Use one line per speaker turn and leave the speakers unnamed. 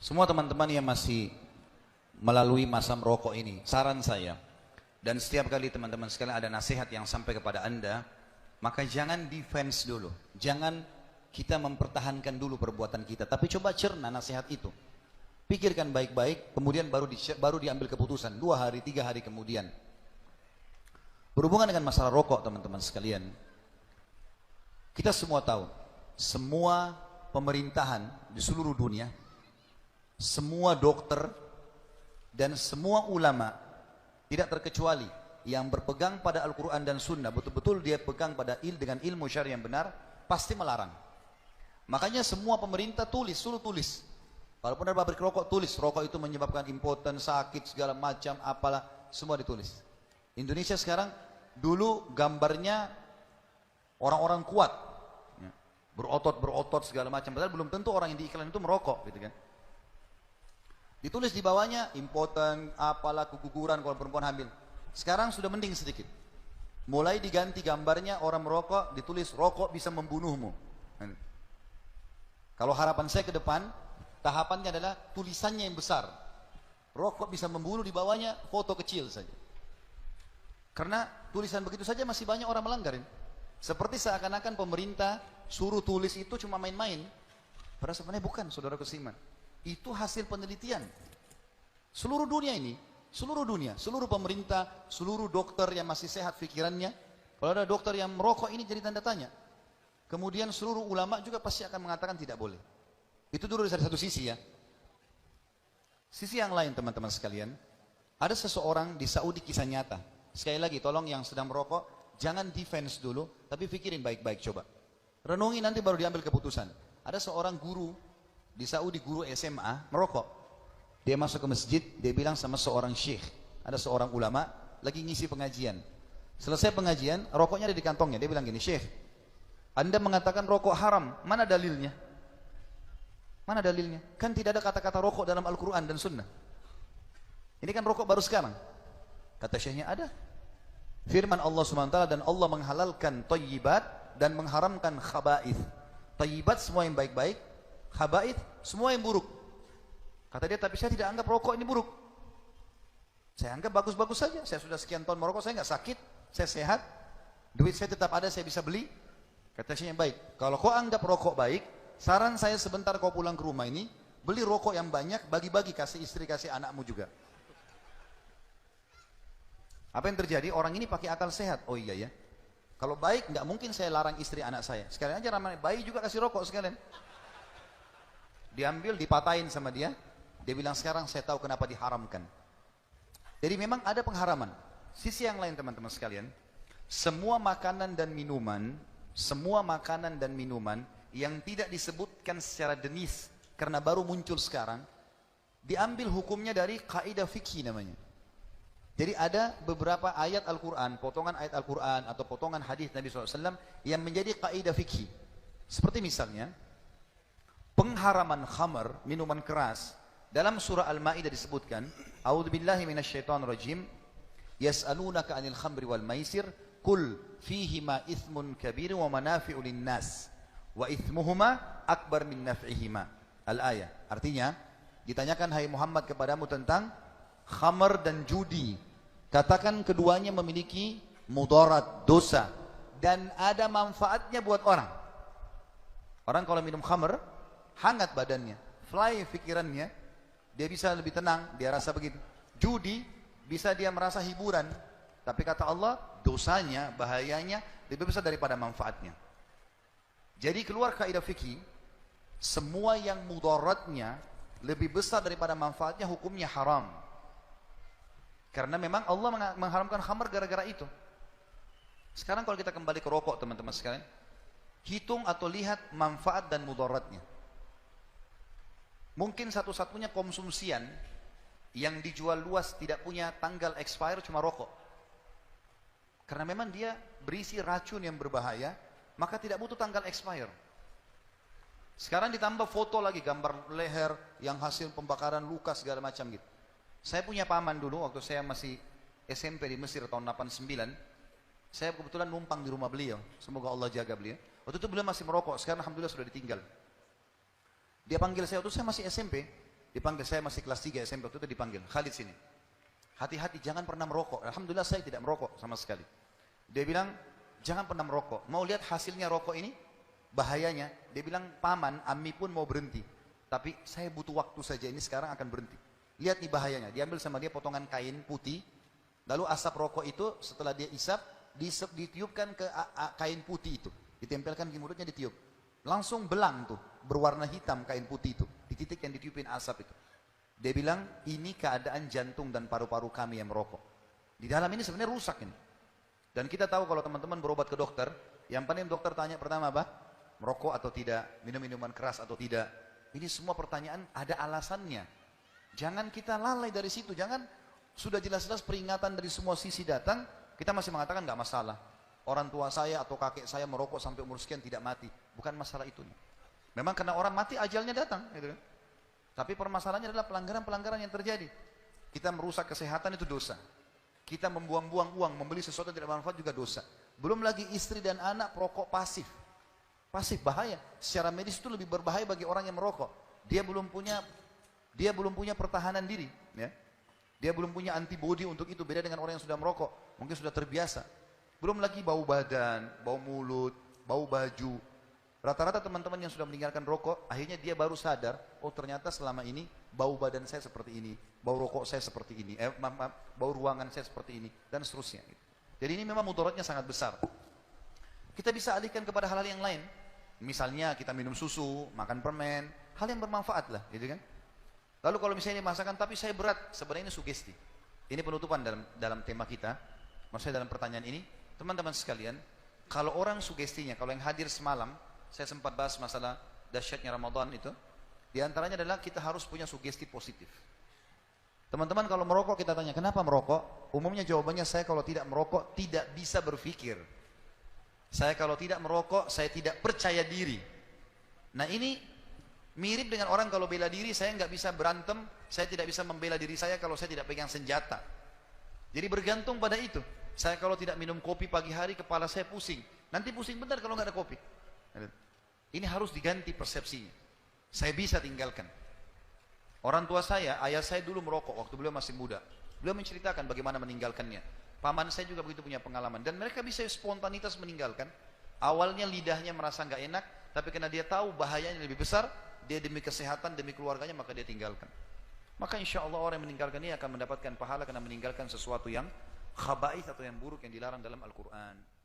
Semua teman-teman yang masih melalui masa merokok ini, saran saya, dan setiap kali teman-teman sekalian ada nasihat yang sampai kepada Anda, maka jangan defense dulu, jangan kita mempertahankan dulu perbuatan kita, tapi coba cerna nasihat itu. Pikirkan baik-baik, kemudian baru diambil keputusan 2 hari, 3 hari kemudian. Berhubungan dengan masalah rokok teman-teman sekalian, kita semua tahu, semua pemerintahan di seluruh dunia, semua dokter dan semua ulama tidak terkecuali yang berpegang pada Al-Quran dan Sunnah, betul-betul dia pegang pada dengan ilmu syar'i yang benar, pasti melarang. Makanya semua pemerintah suruh tulis. Walaupun ada pabrik rokok, tulis rokok itu menyebabkan impoten, sakit, segala macam, apalah, semua ditulis. Indonesia sekarang, dulu gambarnya orang-orang kuat, berotot segala macam, padahal belum tentu orang yang diiklan itu merokok, gitu kan. Ditulis di bawahnya impoten, apalah, keguguran kalau perempuan hamil. Sekarang sudah mending sedikit. Mulai diganti gambarnya orang merokok, ditulis rokok bisa membunuhmu. Kalau harapan saya ke depan, tahapannya adalah tulisannya yang besar. Rokok bisa membunuh, di bawahnya foto kecil saja. Karena tulisan begitu saja masih banyak orang melanggarin. Seperti seakan-akan pemerintah suruh tulis itu cuma main-main. Padahal sebenarnya bukan, saudara Kusiman. Itu hasil penelitian. Seluruh dunia ini, seluruh dunia, seluruh pemerintah, seluruh dokter yang masih sehat pikirannya, kalau ada dokter yang merokok ini jadi tanda tanya. Kemudian seluruh ulama juga pasti akan mengatakan tidak boleh. Itu dulu dari satu sisi ya. Sisi yang lain teman-teman sekalian, ada seseorang di Saudi, kisah nyata. Sekali lagi tolong yang sedang merokok, jangan defense dulu, tapi pikirin baik-baik coba. Renungi nanti baru diambil keputusan. Ada seorang guru di Saudi, guru SMA, merokok. Dia masuk ke masjid, dia bilang sama seorang syekh, ada seorang ulama, lagi ngisi pengajian. Selesai pengajian, rokoknya ada di kantongnya. Dia bilang gini, Syekh, Anda mengatakan rokok haram, mana dalilnya? Mana dalilnya? Kan tidak ada kata-kata rokok dalam Al-Quran dan Sunnah. Ini kan rokok baru sekarang. Kata syekhnya, ada. Firman Allah SWT, dan Allah menghalalkan thayyibat dan mengharamkan khaba'ith. Thayyibat semua yang baik-baik, khaba'ith semua yang buruk. Kata dia, tapi saya tidak anggap rokok ini buruk. Saya anggap bagus-bagus saja. Saya sudah sekian tahun merokok, saya nggak sakit, saya sehat, duit saya tetap ada, saya bisa beli. Kata syekhnya, baik. Kalau kau anggap rokok baik, saran saya sebentar kau pulang ke rumah ini, beli rokok yang banyak, bagi-bagi, kasih istri, kasih anakmu juga. Apa yang terjadi? Orang ini pakai akal sehat. Oh iya ya, kalau baik nggak mungkin saya larang istri anak saya. Sekalian aja ramai bayi juga kasih rokok sekalian. Diambil, dipatahin sama dia. Dia bilang, sekarang saya tahu kenapa diharamkan. Jadi memang ada pengharaman. Sisi yang lain teman-teman sekalian, semua makanan dan minuman yang tidak disebutkan secara denis karena baru muncul sekarang, diambil hukumnya dari kaidah fikih namanya. Jadi ada beberapa ayat Al-Quran, potongan ayat Al-Quran atau potongan hadis Nabi SAW yang menjadi kaidah fikih. Seperti misalnya, pengharaman khamar, minuman keras, dalam surah Al-Ma'idah disebutkan, A'udzubillahi minasyaitonirrajim, yas'alunaka 'anil khamri wal maisir, qul fihima ithmun kabir wa manafi'u linnas wa ithmuhuma akbar min naf'ihima. Al-ayah. Artinya, ditanyakan hai Muhammad kepadamu tentang khamar dan judi. Katakan keduanya memiliki mudarat, dosa, dan ada manfaatnya buat orang. Orang kalau minum khamar, hangat badannya, fly pikirannya, dia bisa lebih tenang, dia rasa begitu. Judi, bisa dia merasa hiburan, tapi kata Allah, dosanya, bahayanya lebih besar daripada manfaatnya. Jadi keluar kaidah fikih, semua yang mudaratnya lebih besar daripada manfaatnya, hukumnya haram. Karena memang Allah mengharamkan khamar gara-gara itu. Sekarang kalau kita kembali ke rokok teman-teman sekalian, hitung atau lihat manfaat dan mudaratnya. Mungkin satu-satunya konsumsian yang dijual luas tidak punya tanggal expire cuma rokok. Karena memang dia berisi racun yang berbahaya, maka tidak butuh tanggal expire. Sekarang ditambah foto lagi, gambar leher yang hasil pembakaran luka segala macam gitu. Saya punya paman dulu waktu saya masih SMP di Mesir tahun 89. Saya kebetulan numpang di rumah beliau. Semoga Allah jaga beliau. Waktu itu beliau masih merokok, sekarang alhamdulillah sudah ditinggal. Dia panggil saya, waktu saya masih SMP, dipanggil, saya masih kelas 3 SMP, waktu itu dipanggil, Khalid sini. Hati-hati, jangan pernah merokok. Alhamdulillah saya tidak merokok sama sekali. Dia bilang, jangan pernah merokok. Mau lihat hasilnya rokok ini? Bahayanya. Dia bilang, paman, Ami pun mau berhenti. Tapi saya butuh waktu saja, ini sekarang akan berhenti. Lihat nih bahayanya. Diambil sama dia potongan kain putih. Lalu asap rokok itu setelah dia isap, ditiupkan ke kain putih itu. Ditempelkan di mulutnya, ditiup. Langsung belang tuh, berwarna hitam kain putih itu. Di titik yang ditiupin asap itu. Dia bilang, ini keadaan jantung dan paru-paru kami yang merokok. Di dalam ini sebenarnya rusak ini. Dan kita tahu kalau teman-teman berobat ke dokter, yang paling dokter tanya pertama apa? Merokok atau tidak? Minum minuman keras atau tidak? Ini semua pertanyaan ada alasannya. Jangan kita lalai dari situ. Jangan sudah jelas-jelas peringatan dari semua sisi datang, kita masih mengatakan nggak masalah. Orang tua saya atau kakek saya merokok sampai umur sekian tidak mati. Bukan masalah itu. Memang karena orang mati ajalnya datang. Gitu kan? Tapi permasalahannya adalah pelanggaran-pelanggaran yang terjadi. Kita merusak kesehatan itu dosa. Kita membuang-buang uang, membeli sesuatu yang tidak bermanfaat juga dosa. Belum lagi istri dan anak perokok pasif. Pasif bahaya. Secara medis itu lebih berbahaya bagi orang yang merokok. Dia belum punya pertahanan diri. Ya. Dia belum punya antibodi untuk itu. Beda dengan orang yang sudah merokok. Mungkin sudah terbiasa. Belum lagi bau badan, bau mulut, bau baju. Rata-rata teman-teman yang sudah meninggalkan rokok, akhirnya dia baru sadar, oh ternyata selama ini bau badan saya seperti ini, bau rokok saya seperti ini, bau ruangan saya seperti ini, dan seterusnya. Jadi ini memang mudaratnya sangat besar. Kita bisa alihkan kepada hal-hal yang lain. Misalnya kita minum susu, makan permen, hal yang bermanfaat lah, gitu kan. Lalu kalau misalnya dimasakan, tapi saya berat, sebenarnya ini sugesti. Ini penutupan dalam tema kita, maksudnya dalam pertanyaan ini, teman-teman sekalian, kalau orang sugestinya, kalau yang hadir semalam, saya sempat bahas masalah dahsyatnya Ramadan itu. Di antaranya adalah kita harus punya sugesti positif. Teman-teman kalau merokok kita tanya, kenapa merokok? Umumnya jawabannya saya kalau tidak merokok tidak bisa berpikir. Saya kalau tidak merokok, saya tidak percaya diri. Nah ini mirip dengan orang kalau bela diri, saya nggak bisa berantem, saya tidak bisa membela diri saya kalau saya tidak pegang senjata. Jadi bergantung pada itu. Saya kalau tidak minum kopi pagi hari, kepala saya pusing. Nanti pusing benar kalau nggak ada kopi. Ini harus diganti persepsinya. Saya bisa tinggalkan. Orang tua saya, ayah saya dulu merokok waktu beliau masih muda. Beliau menceritakan bagaimana meninggalkannya. Paman saya juga begitu punya pengalaman. Dan mereka bisa spontanitas meninggalkan. Awalnya lidahnya merasa nggak enak, tapi karena dia tahu bahayanya lebih besar, dia demi kesehatan, demi keluarganya, maka dia tinggalkan. Maka insya Allah orang yang meninggalkan ini akan mendapatkan pahala karena meninggalkan sesuatu yang khaba'ith atau yang buruk yang dilarang dalam Al-Quran.